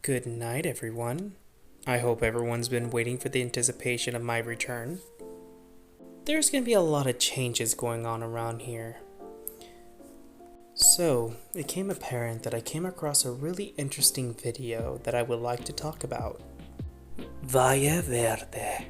Good night, everyone. I hope everyone's been waiting for the anticipation of my return. There's gonna be a lot of changes going on around here. So, it became apparent that I came across a really interesting video that I would like to talk about. Vallé Verde.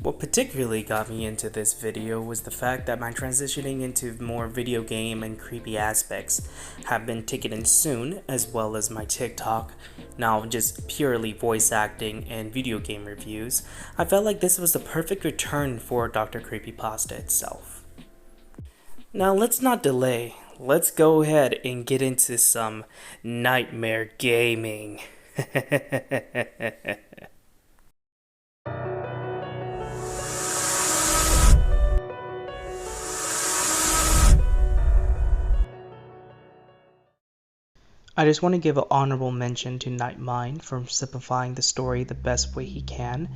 What particularly got me into this video was the fact that my transitioning into more video game and creepy aspects have been taken in soon, as well as my TikTok, now just purely voice acting and video game reviews. I felt like this was the perfect return for Dr. Creepypasta itself. Now let's not delay, let's go ahead and get into some nightmare gaming. I just want to give an honorable mention to Nightmind for simplifying the story the best way he can.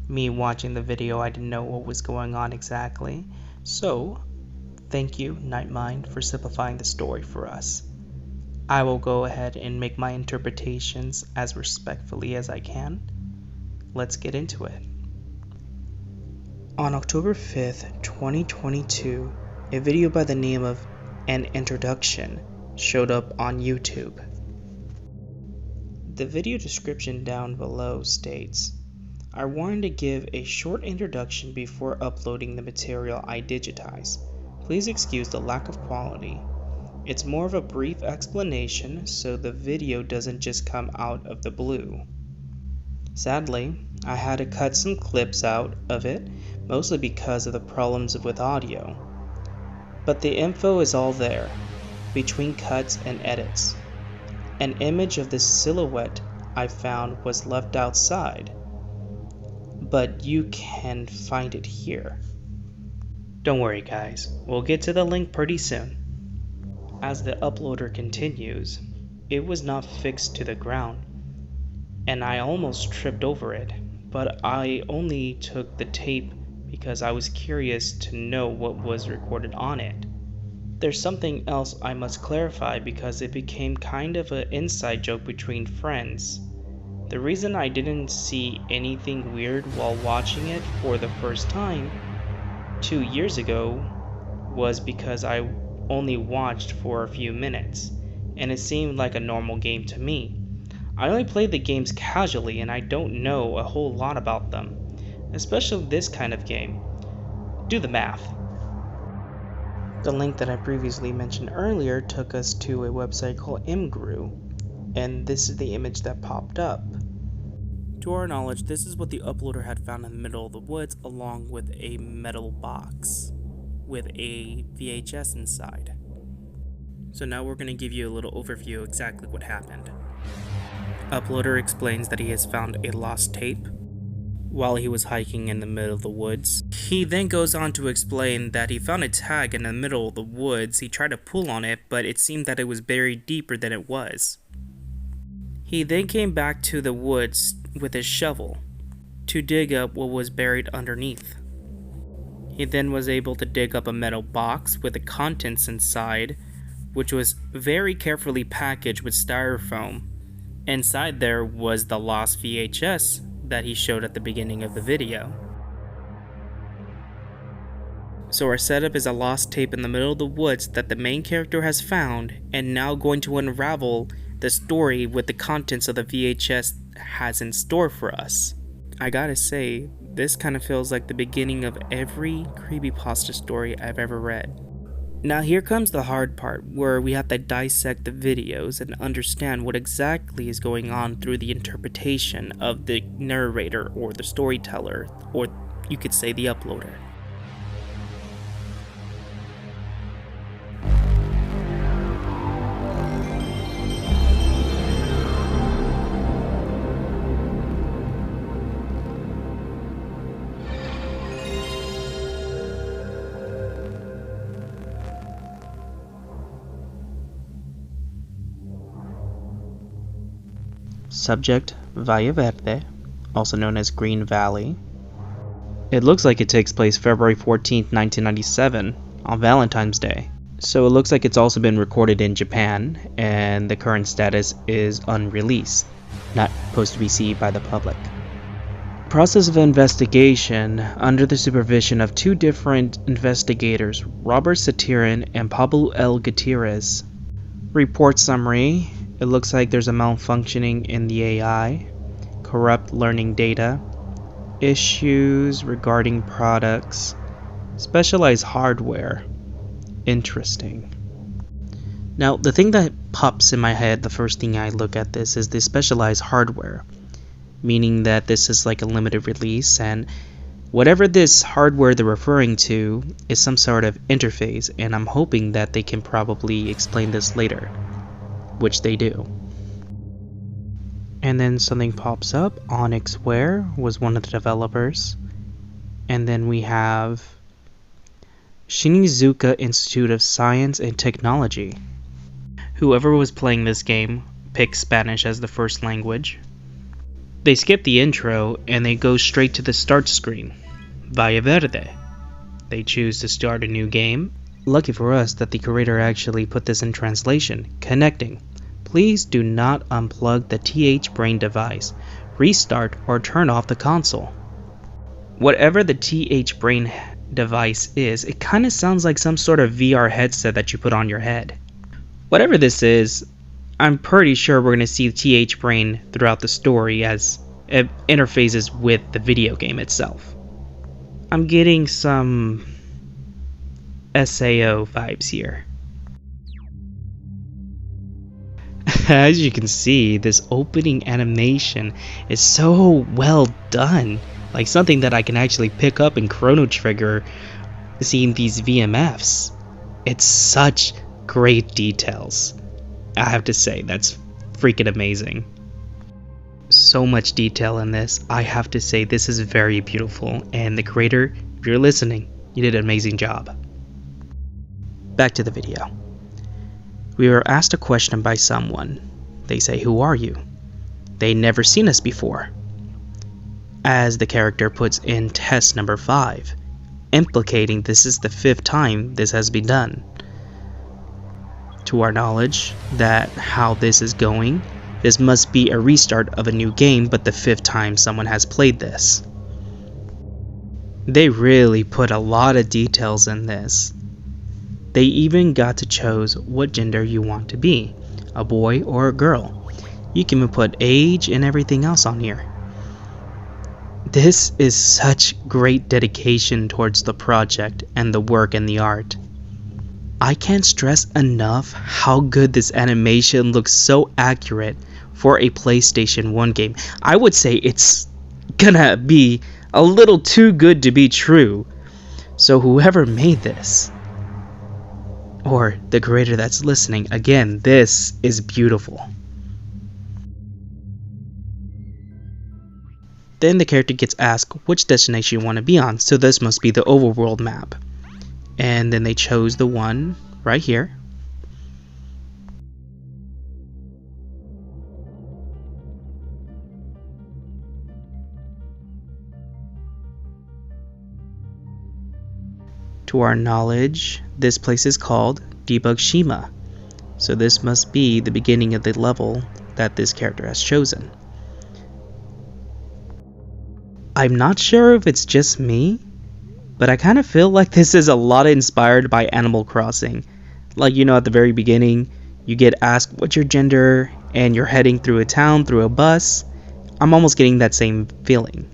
Me watching the video, I didn't know what was going on exactly. So, thank you, Nightmind, for simplifying the story for us. I will go ahead and make my interpretations as respectfully as I can. Let's get into it. On October 5th, 2022, a video by the name of An Introduction showed up on YouTube. The video description down below states, I wanted to give a short introduction before uploading the material I digitize. Please excuse the lack of quality. It's more of a brief explanation so the video doesn't just come out of the blue. Sadly, I had to cut some clips out of it, mostly because of the problems with audio. But the info is all there, between cuts and edits. An image of the silhouette I found was left outside, but you can find it here. Don't worry guys, we'll get to the link pretty soon. As the uploader continues, it was not fixed to the ground, and I almost tripped over it, but I only took the tape because I was curious to know what was recorded on it. There's something else I must clarify because it became kind of an inside joke between friends. The reason I didn't see anything weird while watching it for the first time 2 years ago was because I only watched for a few minutes, and it seemed like a normal game to me. I only play the games casually and I don't know a whole lot about them, especially this kind of game. Do the math. The link that I previously mentioned earlier took us to a website called Imgru, and this is the image that popped up. To our knowledge, this is what the uploader had found in the middle of the woods along with a metal box with a VHS inside. So now we're going to give you a little overview of exactly what happened. Uploader explains that he has found a lost tape while he was hiking in the middle of the woods. He then goes on to explain that he found a tag in the middle of the woods. He tried to pull on it, but it seemed that it was buried deeper than it was. He then came back to the woods with his shovel to dig up what was buried underneath. He then was able to dig up a metal box with the contents inside, which was very carefully packaged with styrofoam. Inside there was the lost VHS that he showed at the beginning of the video. So our setup is a lost tape in the middle of the woods that the main character has found and now going to unravel the story with the contents of the VHS has in store for us. I gotta say, this kind of feels like the beginning of every creepypasta story I've ever read. Now here comes the hard part, where we have to dissect the videos and understand what exactly is going on through the interpretation of the narrator or the storyteller, or you could say the uploader. Subject, Vallé Verde, also known as Green Valley. It looks like it takes place February 14th, 1997, on Valentine's Day. So it looks like it's also been recorded in Japan, and the current status is unreleased, not supposed to be seen by the public. Process of investigation under the supervision of two different investigators, Robert Satirin and Pablo L. Gutierrez. Report summary: it looks like there's a malfunctioning in the AI, corrupt learning data, issues regarding products, specialized hardware. Interesting. Now, the thing that pops in my head, the first thing I look at this is the specialized hardware, meaning that this is like a limited release, and whatever this hardware they're referring to is some sort of interface, and I'm hoping that they can probably explain this later, which they do. And then something pops up. Onyxware was one of the developers, and then we have Shinizuka Institute of Science and Technology. Whoever was playing this game picked Spanish as the first language. They skip the intro and they go straight to the start screen. Vallé Verde. They choose to start a new game. Lucky for us that the creator actually put this in translation. Connecting. Please do not unplug the TH Brain device. Restart or turn off the console. Whatever the TH Brain device is, it kind of sounds like some sort of VR headset that you put on your head. Whatever this is, I'm pretty sure we're going to see TH Brain throughout the story as it interfaces with the video game itself. I'm getting some SAO vibes here. As you can see, this opening animation is so well done. Like something that I can actually pick up in Chrono Trigger seeing these VMFs. It's such great details. I have to say, that's freaking amazing. So much detail in this. I have to say, this is very beautiful, and the creator, if you're listening, you did an amazing job. Back to the video. We were asked a question by someone. They say, "Who are you?" They never seen us before. As the character puts in test number 5, implicating this is the 5th time this has been done. To our knowledge, that how this is going, this must be a restart of a new game, but the 5th time someone has played this. They really put a lot of details in this. They even got to choose what gender you want to be, a boy or a girl. You can even put age and everything else on here. This is such great dedication towards the project and the work and the art. I can't stress enough how good this animation looks, so accurate for a PlayStation 1 game. I would say it's gonna be a little too good to be true. So whoever made this, or the creator that's listening, again, this is beautiful. Then the character gets asked which destination you want to be on, so this must be the overworld map. And then they chose the one right here. To our knowledge, this place is called Debug Shima, so this must be the beginning of the level that this character has chosen. I'm not sure if it's just me, but I kind of feel like this is a lot inspired by Animal Crossing. Like, you know, at the very beginning, you get asked what's your gender, and you're heading through a town, through a bus. I'm almost getting that same feeling.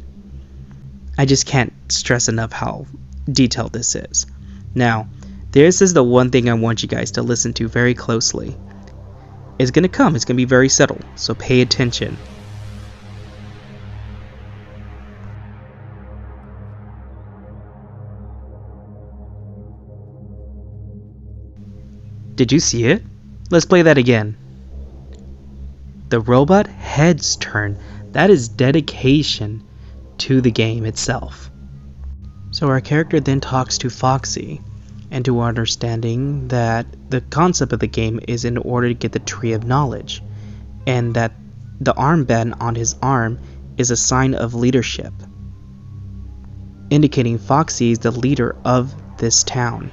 I just can't stress enough how detailed this is. Now, this is the one thing I want you guys to listen to very closely. It's gonna come, it's gonna be very subtle, so pay attention. Did you see it? Let's play that again. The robot head's turn. That is dedication to the game itself. So our character then talks to Foxy, and to our understanding that the concept of the game is in order to get the Tree of Knowledge, and that the armband on his arm is a sign of leadership, indicating Foxy is the leader of this town.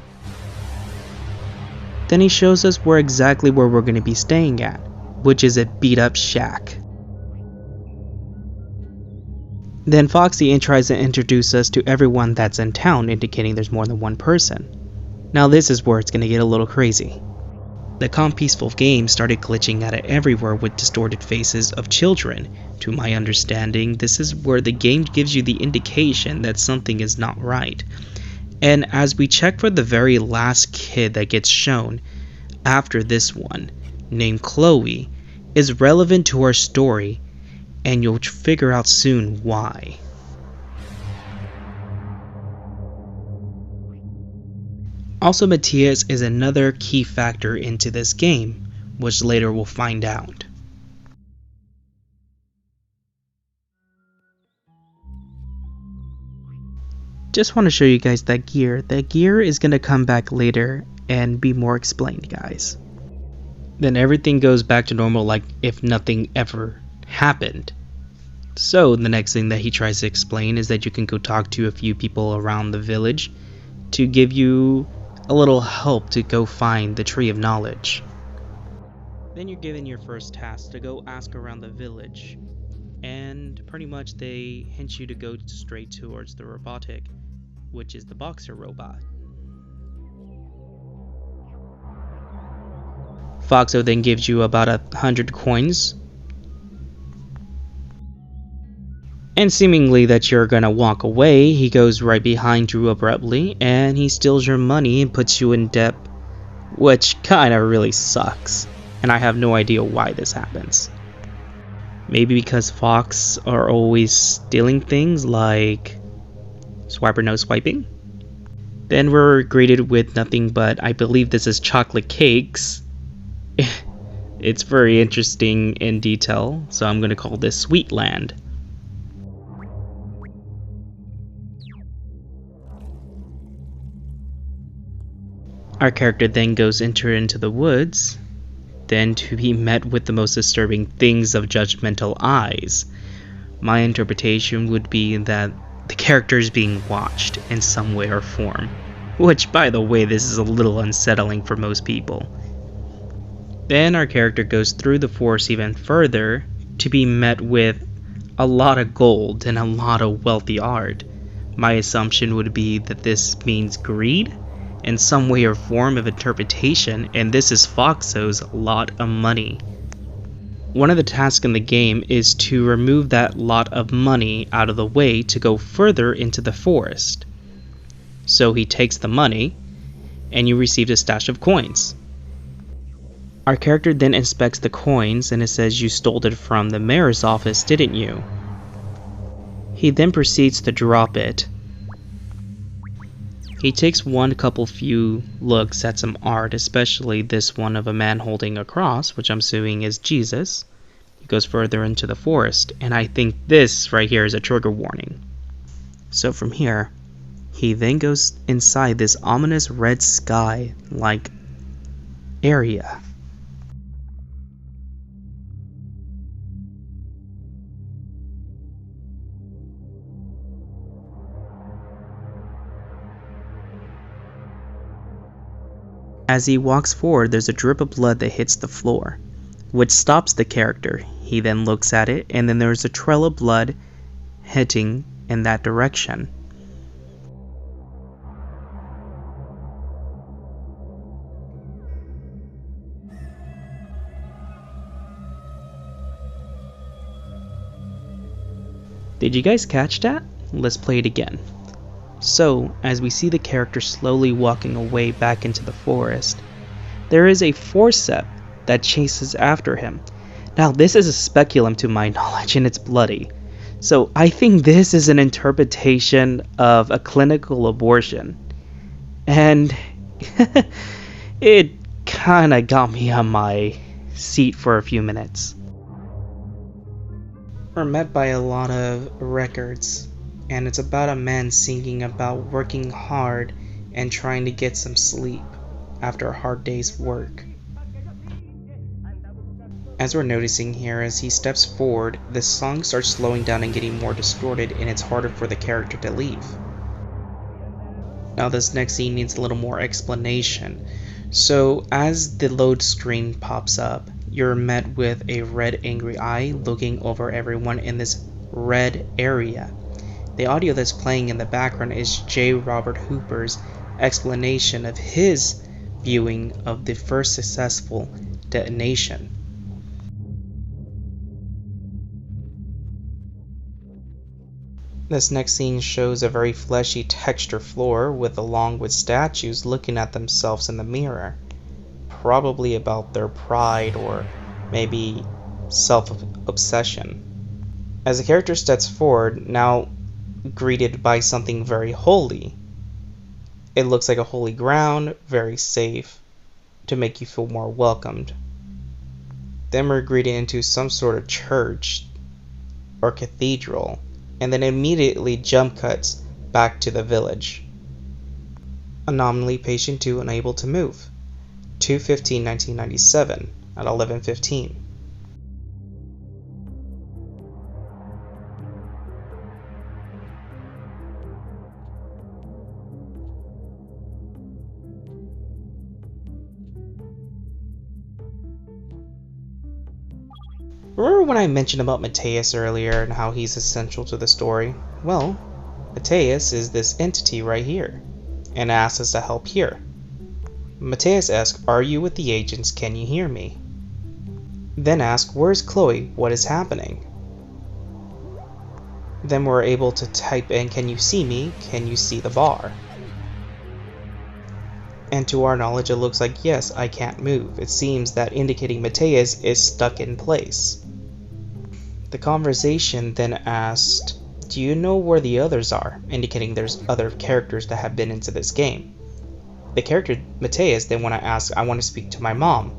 Then he shows us exactly where we're going to be staying at, which is a beat up shack. Then Foxy tries to introduce us to everyone that's in town, indicating there's more than one person. Now this is where it's going to get a little crazy. The calm peaceful game started glitching out everywhere with distorted faces of children. To my understanding, this is where the game gives you the indication that something is not right. And as we check for the very last kid that gets shown after this one, named Chloe, is relevant to our story, and you'll figure out soon why. Also, Matthias is another key factor into this game, which later we'll find out. Just want to show you guys that gear. That gear is going to come back later and be more explained, guys. Then everything goes back to normal like if nothing ever happened. So the next thing that he tries to explain is that you can go talk to a few people around the village to give you a little help to go find the Tree of Knowledge. Then you're given your first task to go ask around the village, and pretty much they hint you to go straight towards the robotic, which is the boxer robot. Foxo then gives you about 100 coins, and seemingly that you're gonna walk away, he goes right behind you abruptly and he steals your money and puts you in debt, which kinda really sucks, and I have no idea why this happens. Maybe because Fox are always stealing things like swipe or no swiping? Then we're greeted with nothing but, I believe this is chocolate cakes. It's very interesting in detail, so I'm gonna call this Sweetland. Our character then goes into the woods, then to be met with the most disturbing things of judgmental eyes. My interpretation would be that the character is being watched in some way or form, which, by the way, this is a little unsettling for most people. Then our character goes through the forest even further to be met with a lot of gold and a lot of wealthy art. My assumption would be that this means greed in some way or form of interpretation, and this is Foxo's lot of money. One of the tasks in the game is to remove that lot of money out of the way to go further into the forest. So he takes the money, and you receive a stash of coins. Our character then inspects the coins, and it says you stole it from the mayor's office, didn't you? He then proceeds to drop it. He takes few looks at some art, especially this one of a man holding a cross, which I'm assuming is Jesus. He goes further into the forest, and I think this right here is a trigger warning. So from here, he then goes inside this ominous red sky-like area. As he walks forward, there's a drip of blood that hits the floor, which stops the character. He then looks at it, and then there's a trail of blood heading in that direction. Did you guys catch that? Let's play it again. So, as we see the character slowly walking away back into the forest, there is a forceps that chases after him. Now, this is a speculum to my knowledge, and it's bloody. So, I think this is an interpretation of a clinical abortion. And it kinda got me on my seat for a few minutes. We're met by a lot of records, and it's about a man singing about working hard and trying to get some sleep after a hard day's work. As we're noticing here, as he steps forward, the song starts slowing down and getting more distorted, and it's harder for the character to leave. Now this next scene needs a little more explanation. So as the load screen pops up, you're met with a red angry eye looking over everyone in this red area. The audio that's playing in the background is J. Robert Hooper's explanation of his viewing of the first successful detonation. This next scene shows a very fleshy texture floor along with statues looking at themselves in the mirror, probably about their pride or maybe self-obsession. As the character steps forward, now greeted by something very holy. It looks like a holy ground, very safe, to make you feel more welcomed. Then we're greeted into some sort of church or cathedral, and then immediately jump cuts back to the village. Anomaly patient 2 unable to move. 2/15/1997 at 11:15. Remember when I mentioned about Mateus earlier and how he's essential to the story? Well, Mateus is this entity right here, and asks us to help here. Mateus asks, "Are you with the agents? Can you hear me?" Then asks, "Where's Chloe? What is happening?" Then we're able to type in, "Can you see me? Can you see the bar?" And to our knowledge, it looks like yes, I can't move. It seems that indicating Mateus is stuck in place. The conversation then asked, "Do you know where the others are?" indicating there's other characters that have been into this game. The character Mateus then want to ask, "I want to speak to my mom.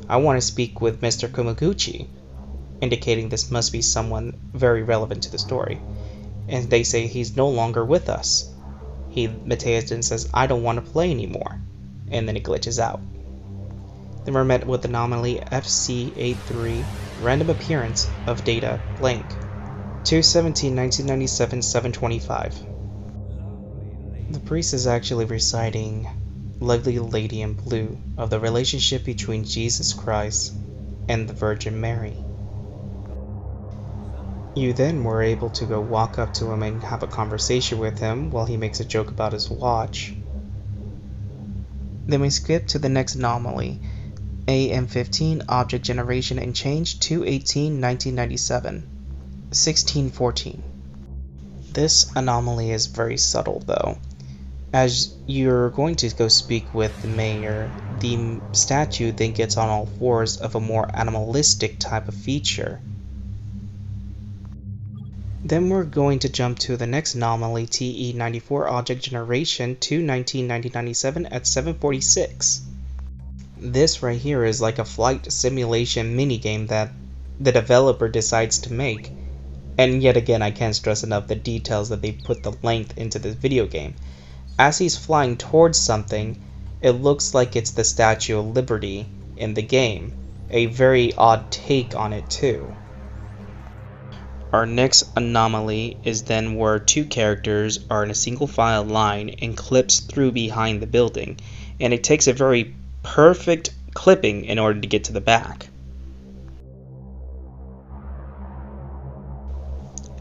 I want to speak with Mr. Kumaguchi," indicating this must be someone very relevant to the story. And they say he's no longer with us. Mateus then says, "I don't want to play anymore," and then it glitches out. Then we're met with anomaly FC83, random appearance of data blank. 2/17/1997 7:25. The priest is actually reciting Lovely Lady in Blue of the relationship between Jesus Christ and the Virgin Mary. You then were able to go walk up to him and have a conversation with him while he makes a joke about his watch. Then we skip to the next anomaly, AM15 Object Generation and Change 2/18/1997, 16:14. This anomaly is very subtle though. As you're going to go speak with the mayor, the statue then gets on all fours of a more animalistic type of feature. Then we're going to jump to the next anomaly, TE94 Object Generation 2/19/1997 at 7:46. This right here is like a flight simulation minigame that the developer decides to make. And yet again, I can't stress enough the details that they put the length into this video game. As he's flying towards something, it looks like it's the Statue of Liberty in the game. A very odd take on it too. Our next anomaly is then where two characters are in a single file line and clips through behind the building, and it takes a very perfect clipping in order to get to the back.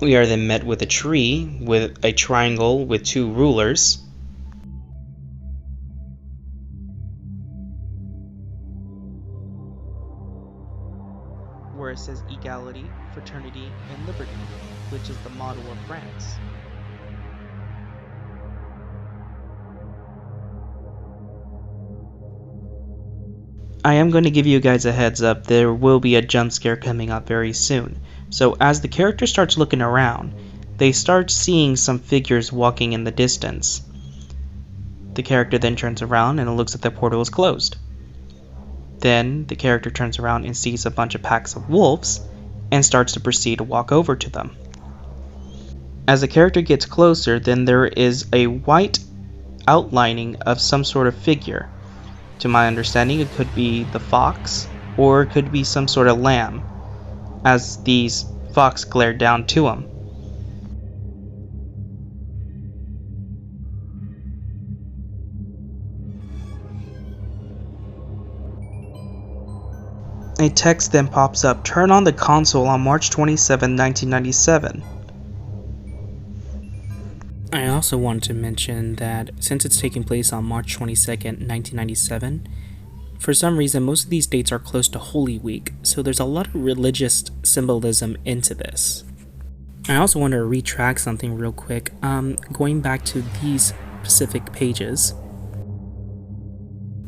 We are then met with a tree with a triangle with two rulers. Where it says equality, fraternity, and liberty, which is the motto of France. I am going to give you guys a heads up, there will be a jump scare coming up very soon. So as the character starts looking around, they start seeing some figures walking in the distance. The character then turns around and it looks like the portal is closed. Then the character turns around and sees a bunch of packs of wolves and starts to proceed to walk over to them. As the character gets closer, then there is a white outlining of some sort of figure. To my understanding, it could be the fox or it could be some sort of lamb, as these fox glare down to him. A text then pops up, turn on the console on March 27, 1997. I also wanted to mention that since it's taking place on March 22nd, 1997, for some reason most of these dates are close to Holy Week, so there's a lot of religious symbolism into this. I also want to retract something real quick, going back to these specific pages.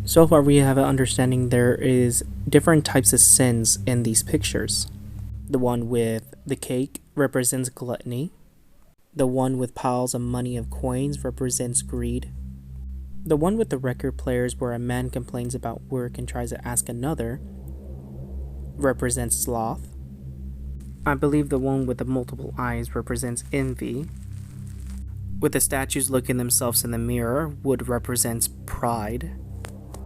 So far we have an understanding there is different types of sins in these pictures. The one with the cake represents gluttony. The one with piles of money of coins represents greed. The one with the record players where a man complains about work and tries to ask another represents sloth. I believe the one with the multiple eyes represents envy. With the statues looking themselves in the mirror, wood represents pride.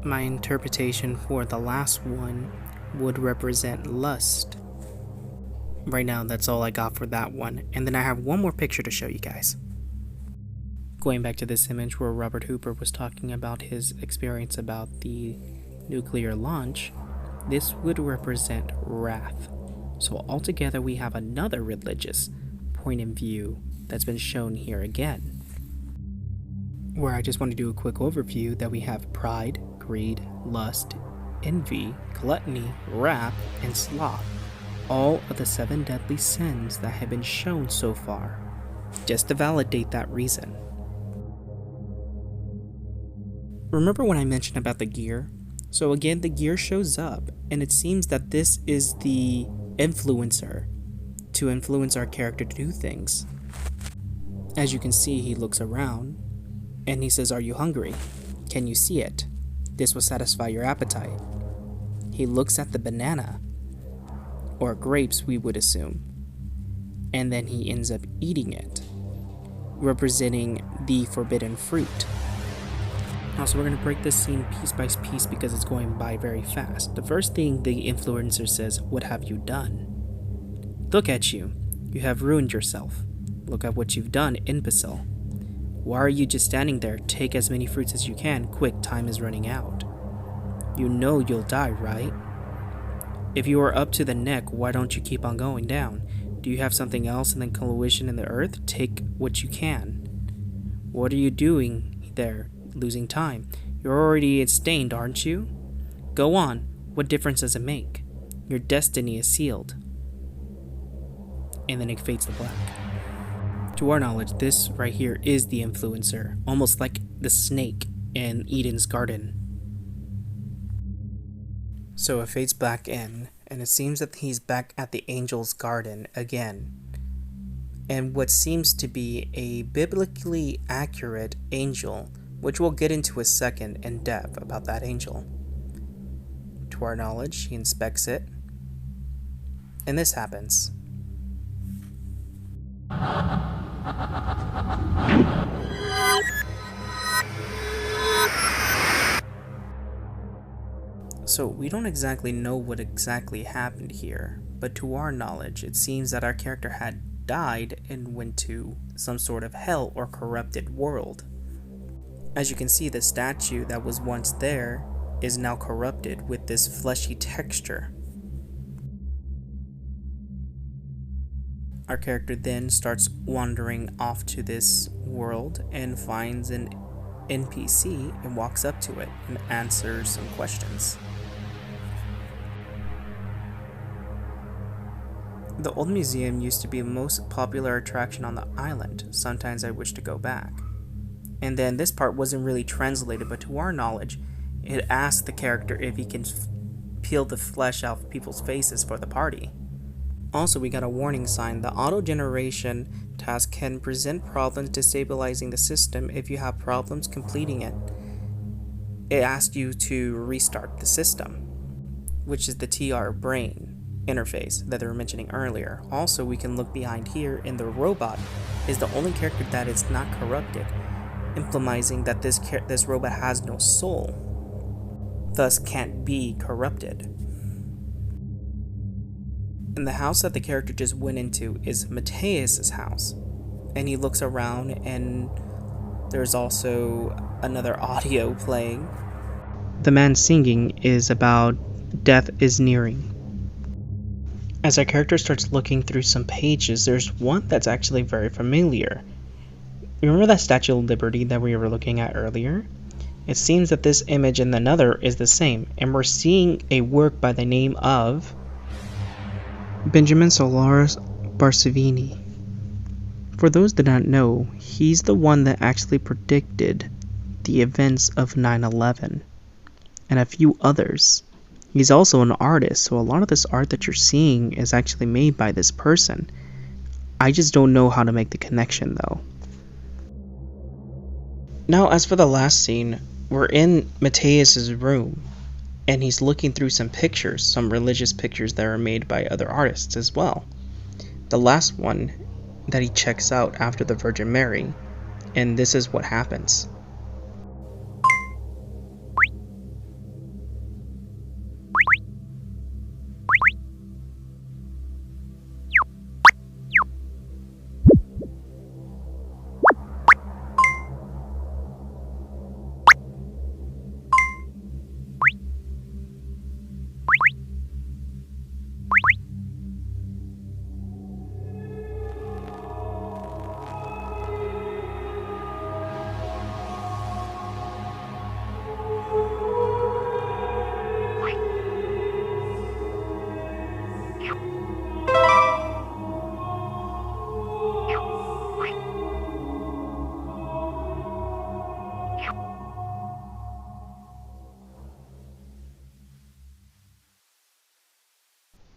My interpretation for the last one would represent lust. Right now, that's all I got for that one. And then I have one more picture to show you guys. Going back to this image where Robert Hooper was talking about his experience about the nuclear launch, this would represent wrath. So altogether, we have another religious point of view that's been shown here again. Where I just want to do a quick overview that we have pride, greed, lust, envy, gluttony, wrath, and sloth. All of the 7 deadly sins that have been shown so far, just to validate that reason. Remember when I mentioned about the gear? So again, the gear shows up, and it seems that this is the influencer to influence our character to do things. As you can see, he looks around, and he says, "Are you hungry? Can you see it? This will satisfy your appetite." He looks at the banana, or grapes we would assume, and then he ends up eating it, representing the forbidden fruit. Also, we're going to break this scene piece by piece because it's going by very fast. The first thing the influencer says, "What have you done? Look at you. You have ruined yourself. Look at what you've done, imbecile. Why are you just standing there? Take as many fruits as you can. Quick, time is running out. You know you'll die, right? If you are up to the neck, why don't you keep on going down? Do you have something else than collusion in the earth? Take what you can. What are you doing there, losing time? You're already stained, aren't you? Go on. What difference does it make? Your destiny is sealed." And then it fades to black. To our knowledge, this right here is the influencer, almost like the snake in Eden's garden. So it fades back in, and it seems that he's back at the angel's garden again. And what seems to be a biblically accurate angel, which we'll get into a second in depth about that angel. To our knowledge, he inspects it, and this happens. So we don't exactly know what exactly happened here, but to our knowledge, it seems that our character had died and went to some sort of hell or corrupted world. As you can see, the statue that was once there is now corrupted with this fleshy texture. Our character then starts wandering off to this world and finds an NPC and walks up to it and answers some questions. The old museum used to be the most popular attraction on the island. Sometimes I wish to go back. And then this part wasn't really translated, but to our knowledge, it asks the character if he can peel the flesh out of people's faces for the party. Also, we got a warning sign. The auto-generation task can present problems destabilizing the system if you have problems completing it. It asks you to restart the system, which is the TR brain interface that they were mentioning earlier. Also, we can look behind here, and the robot is the only character that is not corrupted, implying that this robot has no soul, thus can't be corrupted. And the house that the character just went into is Mateus's house, and he looks around, and there's also another audio playing. The man singing is about death is nearing. As our character starts looking through some pages, there's one that's actually very familiar. Remember that Statue of Liberty that we were looking at earlier? It seems that this image and another is the same, and we're seeing a work by the name of Benjamin Solaris Barsavini. For those that don't know, he's the one that actually predicted the events of 9/11 and a few others. He's also an artist, so a lot of this art that you're seeing is actually made by this person. I just don't know how to make the connection though. Now, as for the last scene, we're in Mateus's room, and he's looking through some pictures, some religious pictures that are made by other artists as well. The last one that he checks out after the Virgin Mary, and this is what happens.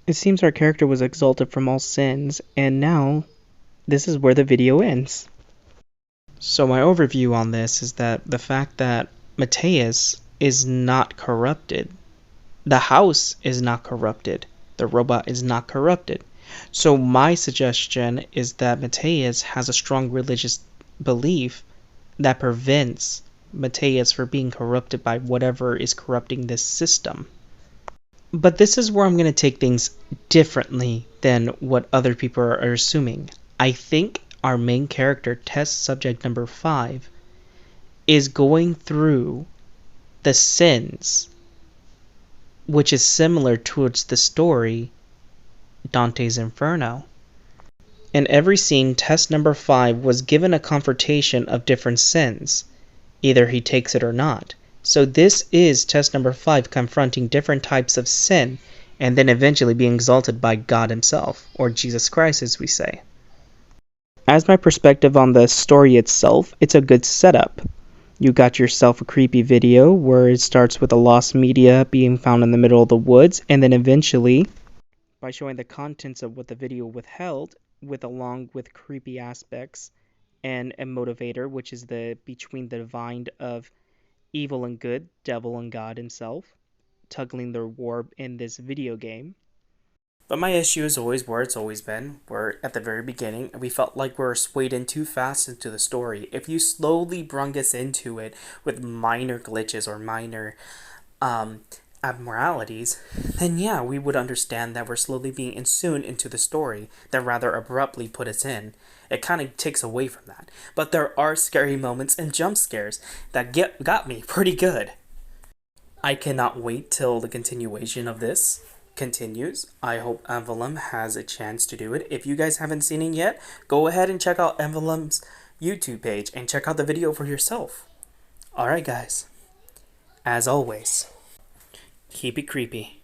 It seems our character was exalted from all sins, and now this is where the video ends. So my overview on this is that the fact that Mateus is not corrupted, the house is not corrupted, the robot is not corrupted. So my suggestion is that Mateus has a strong religious belief that prevents Mateus from being corrupted by whatever is corrupting this system. But this is where I'm going to take things differently than what other people are assuming. I think our main character, test subject number 5, is going through the sins, which is similar towards the story Dante's Inferno. In every scene, test number 5 was given a confrontation of different sins. Either he takes it or not. So this is test number 5, confronting different types of sin, and then eventually being exalted by God himself, or Jesus Christ as we say. As my perspective on the story itself, it's a good setup. You got yourself a creepy video where it starts with a lost media being found in the middle of the woods, and then eventually, by showing the contents of what the video withheld, along with creepy aspects, and a motivator, which is the between the divine of evil and good, devil and God himself, tugging their war in this video game. But my issue is always where it's always been, where at the very beginning we felt like we were swayed in too fast into the story. If you slowly brung us into it with minor glitches or minor abnormalities, then yeah, we would understand that we're slowly being insuned into the story that rather abruptly put us in. It kind of takes away from that. But there are scary moments and jump scares that got me pretty good. I cannot wait till the continuation of this continues. I hope Alluvium has a chance to do it. If you guys haven't seen it yet, go ahead and check out Alluvium's YouTube page and check out the video for yourself. Alright guys, as always, keep it creepy.